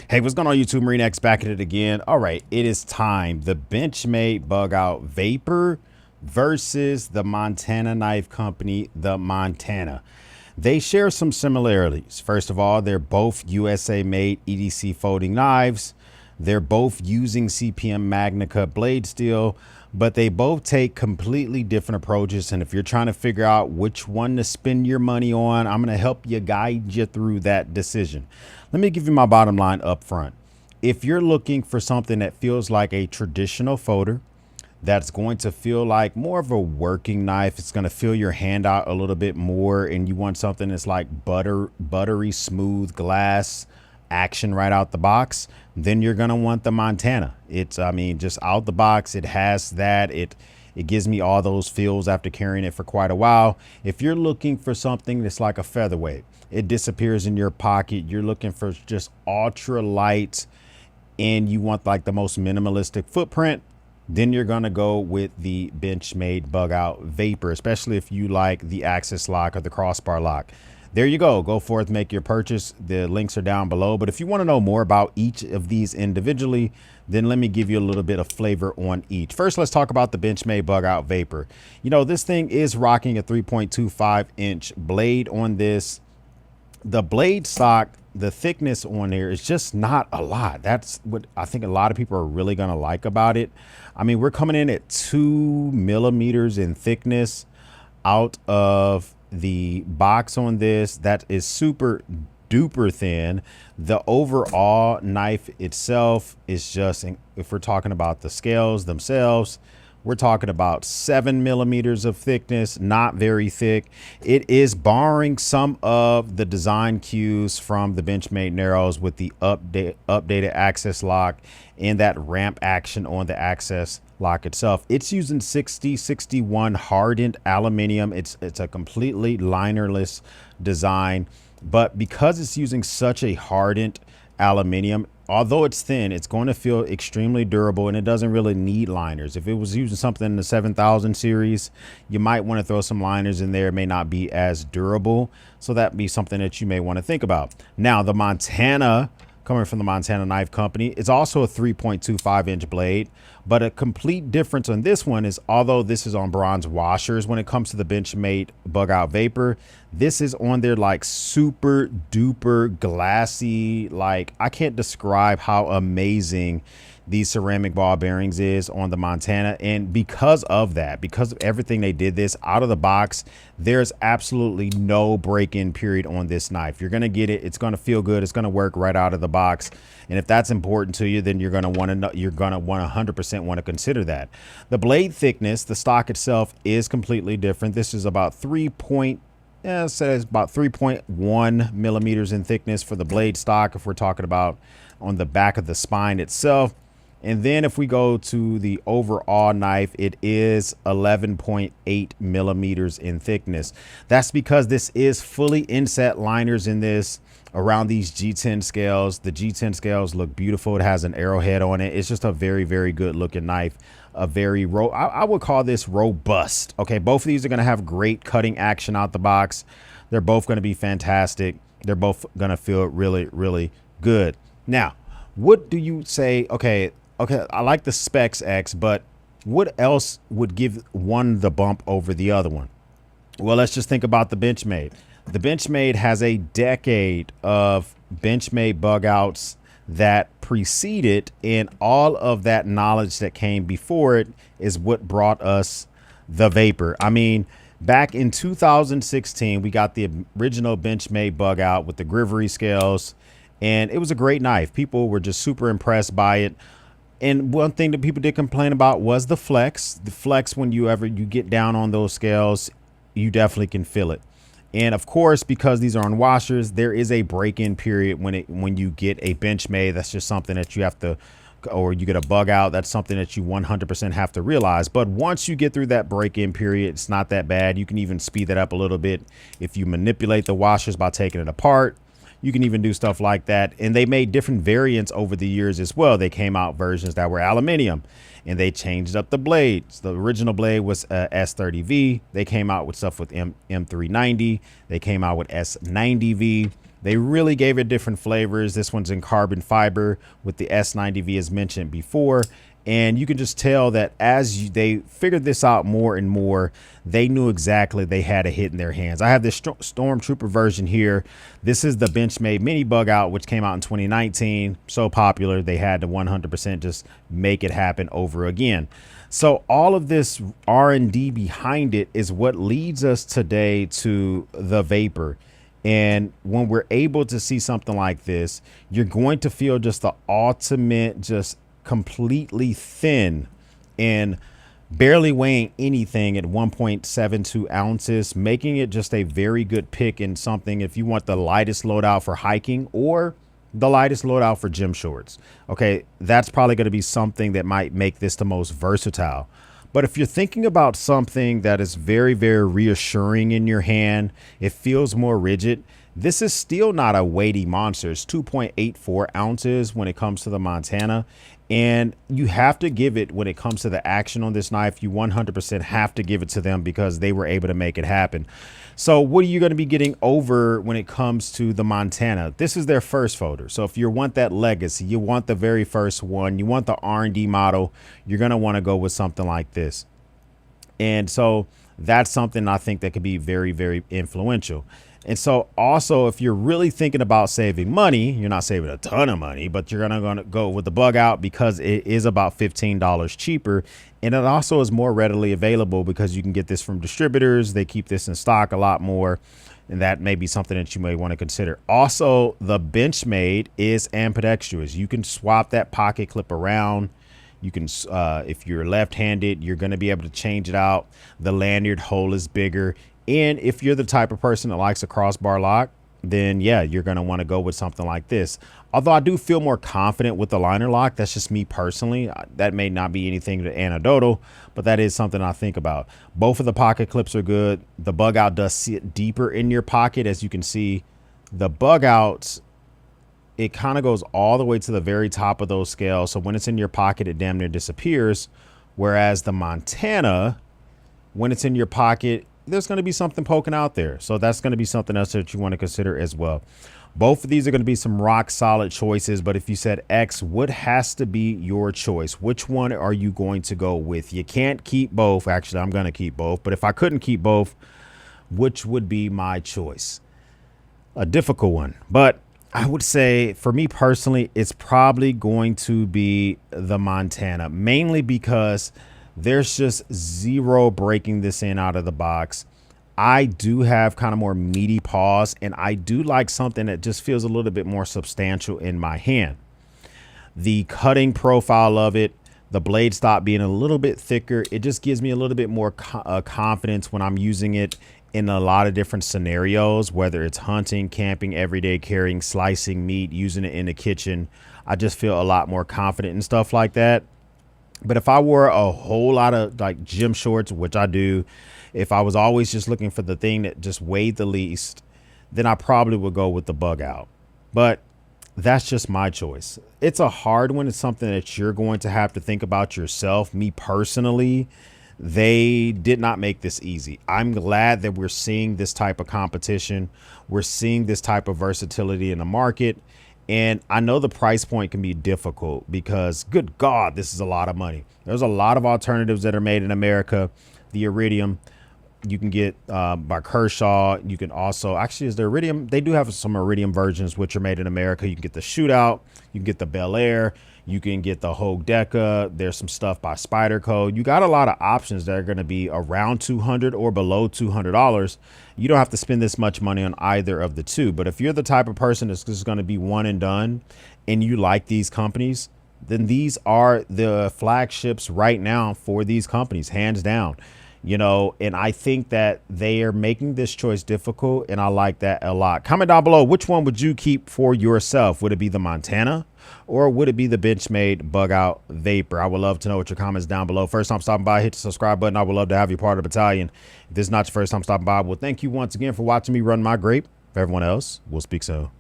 Hey, what's going on YouTube? Marine X back at it again. All right, it is time. The Benchmade Bugout Vapyr versus the Montana knife company, the Montana. They share some similarities. First of all, they're both USA made EDC folding knives. They're both using CPM Magna Cut blade steel, but they both take completely different approaches. And if you're trying to figure out which one to spend your money on, I'm going to help you guide you through that decision. Let me give you my bottom line up front. If you're looking for something that feels like a traditional folder, that's going to feel like more of a working knife, it's going to feel your hand out a little bit more, and you want something that's like buttery smooth glass action right out the box, then you're going to want the Montana. It's, I mean, just out the box, it has that. It gives me all those feels after carrying it for quite a while. If you're looking for something that's like a featherweight, it disappears in your pocket, you're looking for just ultra light and you want like the most minimalistic footprint, then you're going to go with the Benchmade Bugout Vapyr, especially if you like the access lock or the crossbar lock. There you go. Go forth, make your purchase. The links are down below. But if you want to know more about each of these individually, then let me give you a little bit of flavor on each. First, let's talk about the Benchmade Bugout Vapyr. You know, this thing is rocking a 3.25-inch blade on this. The blade stock, the thickness on there is just not a lot. That's what I think a lot of people are really going to like about it. I mean, we're coming in at 2 millimeters in thickness out of the box on this. That is super duper thin. The overall knife itself is just, if we're talking about the scales themselves, we're talking about 7 millimeters of thickness, not very thick. It is borrowing some of the design cues from the Benchmade Narrows with the updated access lock and that ramp action on the access lock itself. It's using 6061 hardened aluminum. It's a completely linerless design, but because it's using such a hardened aluminum, although it's thin, it's going to feel extremely durable, and it doesn't really need liners. If it was using something in the 7000 series, you might want to throw some liners in there. It may not be as durable, so that'd be something that you may want to think about. Now, the Montana, coming from the Montana Knife Company, it's also a 3.25-inch blade, but a complete difference on this one is, although this is on bronze washers, when it comes to the Benchmade Bugout Vapyr, this is on there like super duper glassy. Like, I can't describe how amazing these ceramic ball bearings is on the Montana. And because of that, because of everything they did this out of the box, there's absolutely no break-in period on this knife. You're going to get it. It's going to feel good. It's going to work right out of the box. And if that's important to you, then you're going to want to know, you're going to 100% want to consider that. The blade thickness, the stock itself is completely different. This is about so it's about 3.1 millimeters in thickness for the blade stock, if we're talking about on the back of the spine itself. And then if we go to the overall knife, it is 11.8 millimeters in thickness. That's because this is fully inset liners in this around these G10 scales. The G10 scales look beautiful. It has an arrowhead on it. It's just a very, very good looking knife. A very, I would call this robust. Okay, both of these are going to have great cutting action out the box. They're both going to be fantastic. They're both going to feel really, really good. Now, what do you say? Okay, I like the Specs X, but what else would give one the bump over the other one? Well, let's just think about the Benchmade. The Benchmade has a decade of Benchmade Bugouts that preceded, and all of that knowledge that came before it is what brought us the Vapyr. I mean, back in 2016, we got the original Benchmade Bugout with the Grivery scales, and it was a great knife. People were just super impressed by it. And one thing that people did complain about was the flex. The flex, when you get down on those scales, you definitely can feel it. And of course, because these are on washers, there is a break-in period when you get a Benchmade. That's just something that you have to, or you get a Bugout. That's something that you 100% have to realize. But once you get through that break-in period, it's not that bad. You can even speed that up a little bit if you manipulate the washers by taking it apart. You can even do stuff like that. And they made different variants over the years as well. They came out versions that were aluminum, and they changed up the blades. The original blade was S30V. They came out with stuff with M390. They came out with S90V. They really gave it different flavors. This one's in carbon fiber with the S90V as mentioned before. And you can just tell that they figured this out more and more, they knew exactly they had a hit in their hands. I have this Stormtrooper version here. This is the Benchmade Mini Bugout, which came out in 2019. So popular, they had to 100% just make it happen over again. So all of this R&D behind it is what leads us today to the Vapyr. And when we're able to see something like this, you're going to feel just the ultimate, just completely thin and barely weighing anything at 1.72 ounces, making it just a very good pick in something if you want the lightest loadout for hiking or the lightest loadout for gym shorts. Okay, that's probably going to be something that might make this the most versatile. But if you're thinking about something that is very, very reassuring in your hand, it feels more rigid. This is still not a weighty monster. It's 2.84 ounces when it comes to the Montana. And you have to give it, when it comes to the action on this knife, you 100% have to give it to them because they were able to make it happen. So what are you going to be getting over when it comes to the Montana? This is their first folder. So if you want that legacy, you want the very first one, you want the R&D model, you're going to want to go with something like this. And so that's something I think that could be very, very influential. And so also, if you're really thinking about saving money, you're not saving a ton of money, but you're going to go with the Bugout because it is about $15 cheaper. And it also is more readily available because you can get this from distributors. They keep this in stock a lot more. And that may be something that you may want to consider. Also, the Benchmade is ambidextrous. You can swap that pocket clip around. You can, if you're left-handed, you're going to be able to change it out. The lanyard hole is bigger. And if you're the type of person that likes a crossbar lock, then yeah, you're going to want to go with something like this. Although I do feel more confident with the liner lock. That's just me personally. That may not be anything anecdotal, but that is something I think about. Both of the pocket clips are good. The Bugout does sit deeper in your pocket. As you can see, the Bugout, it kind of goes all the way to the very top of those scales. So when it's in your pocket, it damn near disappears. Whereas the Montana, when it's in your pocket, there's going to be something poking out there. So that's going to be something else that you want to consider as well. Both of these are going to be some rock solid choices. But if you said X, what has to be your choice? Which one are you going to go with? You can't keep both. Actually, I'm going to keep both. But if I couldn't keep both, which would be my choice? A difficult one. But I would say for me personally, it's probably going to be the Montana, mainly because there's just zero breaking this in out of the box. I do have kind of more meaty paws, and I do like something that just feels a little bit more substantial in my hand. The cutting profile of it, the blade stop being a little bit thicker, it just gives me a little bit more confidence when I'm using it in a lot of different scenarios, whether it's hunting, camping, everyday carrying, slicing meat, using it in the kitchen. I just feel a lot more confident and stuff like that. But if I wore a whole lot of like gym shorts, which I do, if I was always just looking for the thing that just weighed the least, then I probably would go with the Bugout. But that's just my choice. It's a hard one. It's something that you're going to have to think about yourself. Me personally, they did not make this easy. I'm glad that we're seeing this type of competition. We're seeing this type of versatility in the market. And I know the price point can be difficult because, good God, this is a lot of money. There's a lot of alternatives that are made in America. The Iridium, you can get by Kershaw. You can also, actually, is the Iridium? They do have some Iridium versions which are made in America. You can get the Shootout. You can get the Bel Air. You can get the Hogue Deca. There's some stuff by Spyderco. You got a lot of options that are going to be around $200 or below $200. You don't have to spend this much money on either of the two. But if you're the type of person that's just going to be one and done and you like these companies, then these are the flagships right now for these companies, hands down. You know, and I think that they are making this choice difficult, and I like that a lot. Comment down below, which one would you keep for yourself? Would it be the Montana or would it be the Benchmade Bugout Vapyr? I would love to know what your comments down below. First time stopping by, hit the subscribe button. I would love to have you part of the battalion. If this is not your first time stopping by, well, thank you once again for watching me run my grape. For everyone else, we'll speak soon.